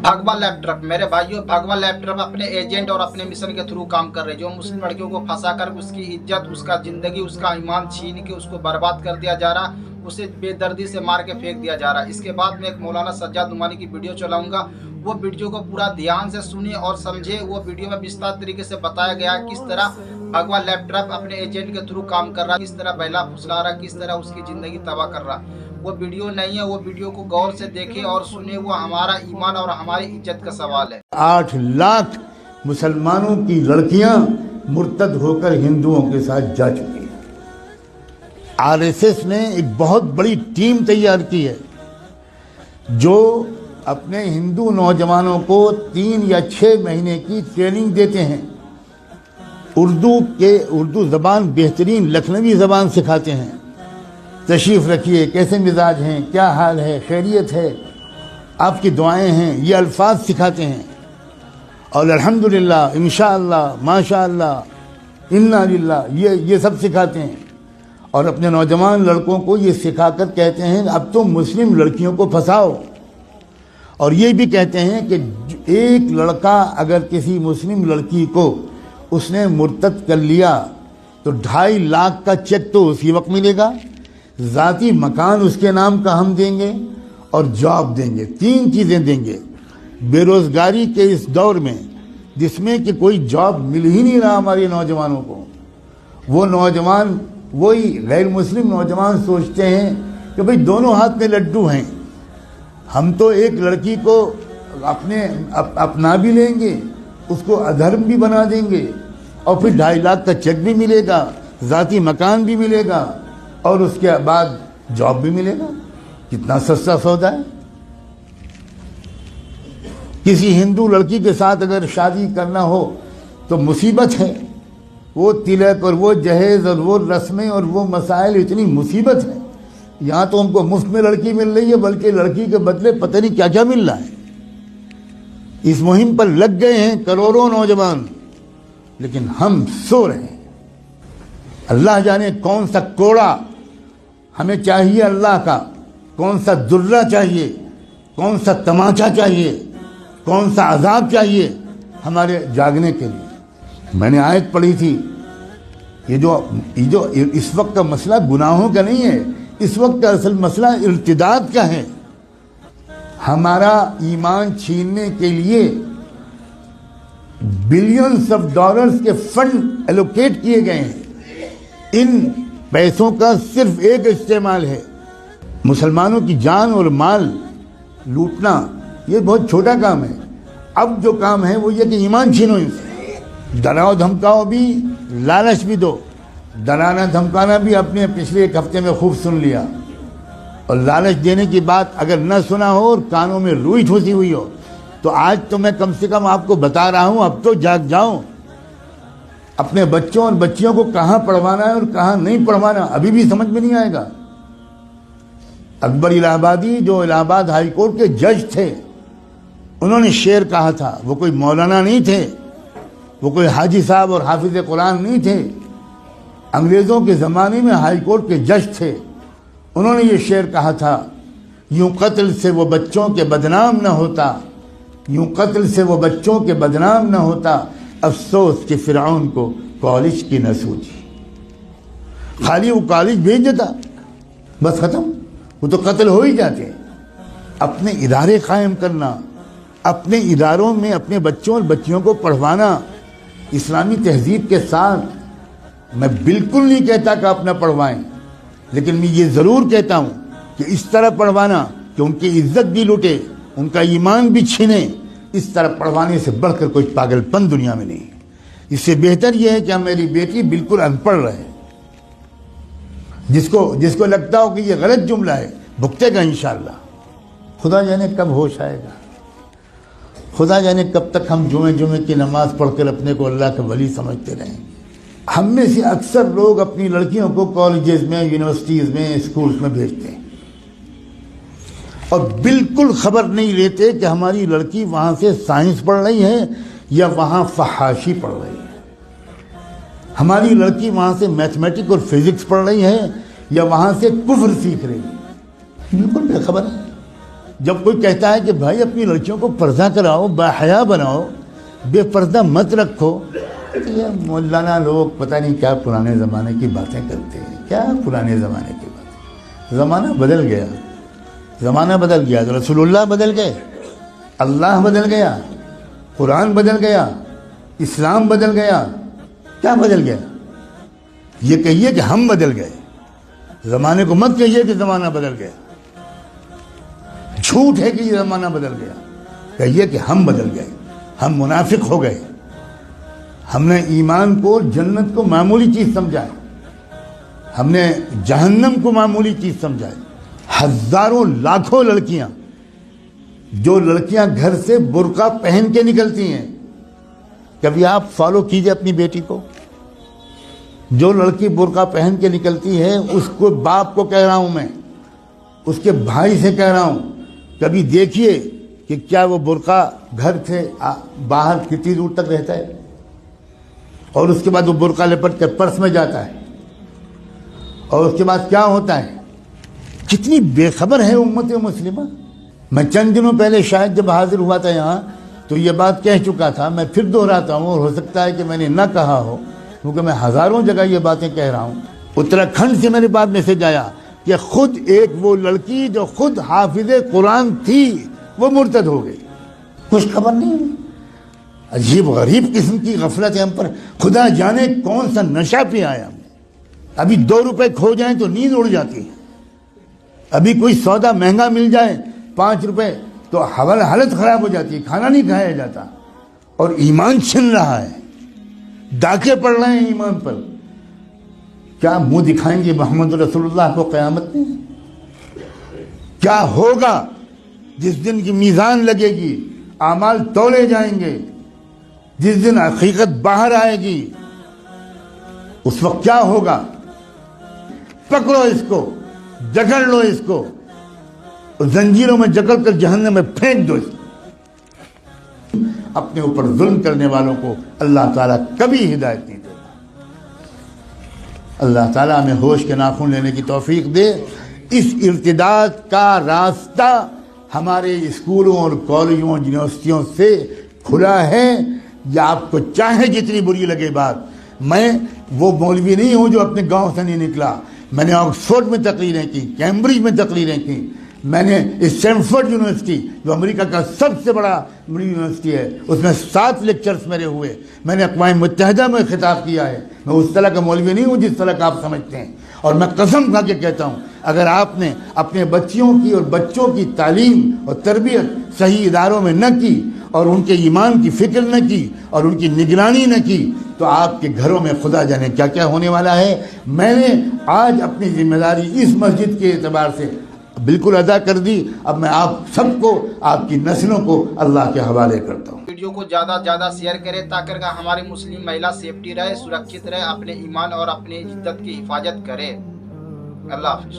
भगवा लैपटॉप मेरे भाइयों, भगवा लैपटॉप अपने एजेंट और अपने मिशन के थ्रू काम कर रहे हैं, जो मुस्लिम लड़कियों को फंसाकर उसकी इज्जत, उसका जिंदगी, उसका ईमान छीन के उसको बर्बाद कर दिया जा रहा, उसे बेदर्दी से मार के फेंक दिया जा रहा। इसके बाद मैं एक मौलाना सज्जाद नुमानी की वीडियो चलाऊंगा, वो वीडियो को पूरा ध्यान से सुनिए और समझे। वो वीडियो में विस्तार तरीके से बताया गया है किस तरह भगवा लैपटॉप अपने एजेंट के थ्रू काम कर रहा है, किस तरह बहला फुसला रहा, किस तरह उसकी जिंदगी तबाह कर रहा। वो वीडियो नहीं है, वो वीडियो को गौर से देखें और सुने। वो हमारा ईमान और हमारी इज्जत का सवाल है। 8 लाख मुसलमानों की लड़कियां मुर्तद होकर हिंदुओं के साथ जा चुकी हैं। आरएसएस ने एक बहुत बड़ी टीम तैयार की है जो अपने हिंदू नौजवानों को 3 या 6 महीने की ट्रेनिंग देते हैं। उर्दू ज़बान बेहतरीन लखनवी ज़बान सिखाते हैं। तशरीफ़ रखिए, कैसे मिजाज हैं, क्या हाल है, खैरियत है, आपकी दुआएं हैं, ये अल्फाज सिखाते हैं। और अल्हम्दुलिल्लाह, इंशाअल्लाह, माशाअल्लाह, इन्ना लिल्लाह, ये सब सिखाते हैं। और अपने नौजवान लड़कों को ये सिखाकर कहते हैं अब तो मुस्लिम लड़कियों को फंसाओ। और ये भी कहते हैं कि एक लड़का अगर किसी मुस्लिम लड़की को उसने मुर्तद कर लिया तो 2.5 लाख का चेक तो उसी वक्त मिलेगा, ज़ाती मकान उसके नाम का हम देंगे और जॉब देंगे। 3 चीज़ें देंगे। बेरोज़गारी के इस दौर में जिसमें कि कोई जॉब मिल ही नहीं रहा हमारे नौजवानों को, वो नौजवान, वही गैर मुस्लिम नौजवान सोचते हैं कि भाई दोनों हाथ में लड्डू हैं, हम तो एक लड़की को अपना भी लेंगे, उसको अधर्म भी बना देंगे और फिर 2.5 लाख का चेक भी मिलेगा, ज़ाती मकान भी मिलेगा और उसके बाद जॉब भी मिलेगा। कितना सस्ता सौदा है। किसी हिंदू लड़की के साथ अगर शादी करना हो तो मुसीबत है। वो तिलक और वो जहेज और वो रस्में और वो मसाइल, इतनी मुसीबत है। यहाँ तो हमको मुफ्त में लड़की मिल रही है, बल्कि लड़की के बदले पता नहीं क्या क्या मिल रहा है। इस मुहिम पर लग गए हैं करोड़ों नौजवान, लेकिन हम सो रहे हैं। अल्लाह जाने कौन सा कोड़ा हमें चाहिए अल्लाह का, कौन सा दुर्रा चाहिए, कौन सा तमाचा चाहिए, कौन सा अजाब चाहिए हमारे जागने के लिए। मैंने आयत पढ़ी थी, ये जो इस वक्त का मसला गुनाहों का नहीं है, इस वक्त का असल मसला इर्तिदाद का है। हमारा ईमान छीनने के लिए बिलियंस ऑफ डॉलर्स के फंड एलोकेट किए गए हैं। इन पैसों का सिर्फ एक इस्तेमाल है, मुसलमानों की जान और माल लूटना। ये बहुत छोटा काम है। अब जो काम है वो ये कि ईमान छीनो इनसे। डराओ धमकाओ भी, लालच भी दो। डराना धमकाना भी आपने पिछले 1 हफ्ते में खूब सुन लिया। और लालच देने की बात अगर न सुना हो और कानों में रुई ठूसी हुई हो तो आज तो मैं कम से कम आपको बता रहा हूं, अब तो जाग जाओ। अपने बच्चों और बच्चियों को कहां पढ़वाना है और कहां नहीं पढ़वाना अभी भी समझ में नहीं आएगा। अकबर इलाहाबादी, जो इलाहाबाद हाई कोर्ट के जज थे, उन्होंने शेर कहा था। वो कोई मौलाना नहीं थे, वो कोई हाजी साहब और हाफिज कुरान नहीं थे, अंग्रेज़ों के ज़माने में हाई कोर्ट के जज थे। उन्होंने ये शेर कहा था, यूं कत्ल से वो बच्चों के बदनाम न होता, यूं कत्ल से वो बच्चों के बदनाम न होता, अफसोस कि फिरौन को कॉलेज की न सूझी। खाली वो कॉलेज भेज देता, बस ख़त्म, वो तो कत्ल हो ही जाते। अपने इदारे कायम करना, अपने इदारों में अपने बच्चों और बच्चियों को पढ़वाना इस्लामी तहजीब के साथ। मैं बिल्कुल नहीं कहता कि आप न पढ़वाएं, लेकिन मैं ये ज़रूर कहता हूँ कि इस तरह पढ़वाना कि उनकी इज्जत भी लूटे, उनका ईमान भी छीने। इस तरह पढ़वाने से बढ़कर कोई पागलपन दुनिया में नहीं। इससे बेहतर यह है कि मेरी बेटी बिल्कुल अनपढ़ रहे। जिसको लगता हो कि ये गलत जुमला है, भुगतेगा इंशाअल्लाह। खुदा जाने कब होश आएगा, खुदा जाने कब तक हम जुमे की नमाज पढ़कर अपने को अल्लाह का वली समझते रहेंगे। हम में से अक्सर लोग अपनी लड़कियों को कॉलेजेस में, यूनिवर्सिटीज़ में, स्कूल्स में भेजते हैं और बिल्कुल खबर नहीं लेते कि हमारी लड़की वहाँ से साइंस पढ़ रही है या वहाँ फहाशी पढ़ रही है, हमारी लड़की वहाँ से मैथमेटिक्स और फिज़िक्स पढ़ रही है या वहाँ से कुफ्र सीख रही है। बिल्कुल बेखबर है, جب کوئی کہتا ہے کہ بھائی اپنی لڑکیوں کو پردہ کراؤ، باحیا بناؤ، بے پردہ مت رکھو، تو یہ مولانا لوگ پتہ نہیں کیا پرانے زمانے کی باتیں کرتے ہیں. کیا پرانے زمانے کی باتیں؟ زمانہ بدل گیا، زمانہ بدل گیا تو رسول اللہ بدل گئے، اللہ بدل گیا، قرآن بدل گیا، اسلام بدل گیا. کیا بدل گیا؟ یہ کہیے کہ ہم بدل گئے. زمانے کو مت کہیے کہ زمانہ بدل گیا، جھوٹ ہے کہ یہ زمانہ بدل گیا. کہیے کہ ہم بدل گئے، ہم منافق ہو گئے. ہم نے ایمان کو، جنت کو معمولی چیز سمجھا ہے، ہم نے جہنم کو معمولی چیز سمجھا ہے. ہزاروں لاکھوں لڑکیاں، جو لڑکیاں گھر سے برقع پہن کے نکلتی ہیں، کبھی آپ فالو کیجئے اپنی بیٹی کو. جو لڑکی برقع پہن کے نکلتی ہے، اس کو باپ کو کہہ رہا ہوں میں، اس کے بھائی سے کہہ رہا ہوں، کبھی دیکھیے کہ کیا وہ برقع گھر سے باہر کتنی دور تک رہتا ہے، اور اس کے بعد وہ برقع لپٹ کے پرس میں جاتا ہے، اور اس کے بعد کیا ہوتا ہے. کتنی بے خبر ہے امت مسلمہ. میں چند دنوں پہلے شاید جب حاضر ہوا تھا یہاں تو یہ بات کہہ چکا تھا، میں پھر دہراتا ہوں، اور ہو سکتا ہے کہ میں نے نہ کہا ہو، کیونکہ میں ہزاروں جگہ یہ باتیں کہہ رہا ہوں. اتراکھنڈ سے میرے پاس میسج آیا کہ خود ایک وہ لڑکی جو خود حافظ قرآن تھی وہ مرتد ہو گئی. کچھ خبر نہیں ہے. عجیب غریب قسم کی غفلت ہے ہم پر. خدا جانے کون سا نشہ پہ آیا ہم. ابھی 2 روپے کھو جائیں تو نیند اڑ جاتی ہے. ابھی کوئی سودا مہنگا مل جائے 5 روپے تو حالت خراب ہو جاتی ہے، کھانا نہیں کھایا جاتا. اور ایمان چھن رہا ہے، ڈاکے پڑ رہے ہیں ایمان پر. کیا منہ دکھائیں گے محمد رسول اللہ کو قیامت میں؟ کیا ہوگا جس دن کی میزان لگے گی، اعمال تولے جائیں گے، جس دن حقیقت باہر آئے گی، اس وقت کیا ہوگا؟ پکڑو اس کو، جکڑ لو اس کو، اور زنجیروں میں جکڑ کر جہنم میں پھینک دو اس کو. اپنے اوپر ظلم کرنے والوں کو اللہ تعالیٰ کبھی ہدایت نہیں دیتا. اللہ تعالیٰ ہمیں ہوش کے ناخن لینے کی توفیق دے. اس ارتداد کا راستہ ہمارے اسکولوں اور کالجوں اور یونیورسٹیوں سے کھلا ہے. یا آپ کو چاہے جتنی بری لگے بات، میں وہ مولوی نہیں ہوں جو اپنے گاؤں سے نہیں نکلا. میں نے آکسفورڈ میں تقریریں کی، کیمبرج میں تقریریں کی. میں نے اسٹینفورڈ یونیورسٹی جو امریکہ کا سب سے بڑا یونیورسٹی ہے، اس میں 7 لیکچرز میرے ہوئے. میں نے اقوام متحدہ میں خطاب کیا ہے. میں اس طرح کا مولوی نہیں ہوں جس طرح کا آپ سمجھتے ہیں. اور میں قسم کھا کے کہتا ہوں، اگر آپ نے اپنے بچیوں کی اور بچوں کی تعلیم اور تربیت صحیح اداروں میں نہ کی، اور ان کے ایمان کی فکر نہ کی، اور ان کی نگرانی نہ کی، تو آپ کے گھروں میں خدا جانے کیا کیا ہونے والا ہے. میں نے آج اپنی ذمہ داری اس مسجد کے اعتبار سے بالکل ادا کر دی. اب میں آپ سب کو، آپ کی نسلوں کو اللہ کے حوالے کرتا ہوں. ویڈیو کو زیادہ سے زیادہ شیئر کریں تاکہ ہماری مسلم مہیلا سیفٹی رہے، سرکشت رہے، اپنے ایمان اور اپنی عزت کی حفاظت کرے. اللہ حافظ.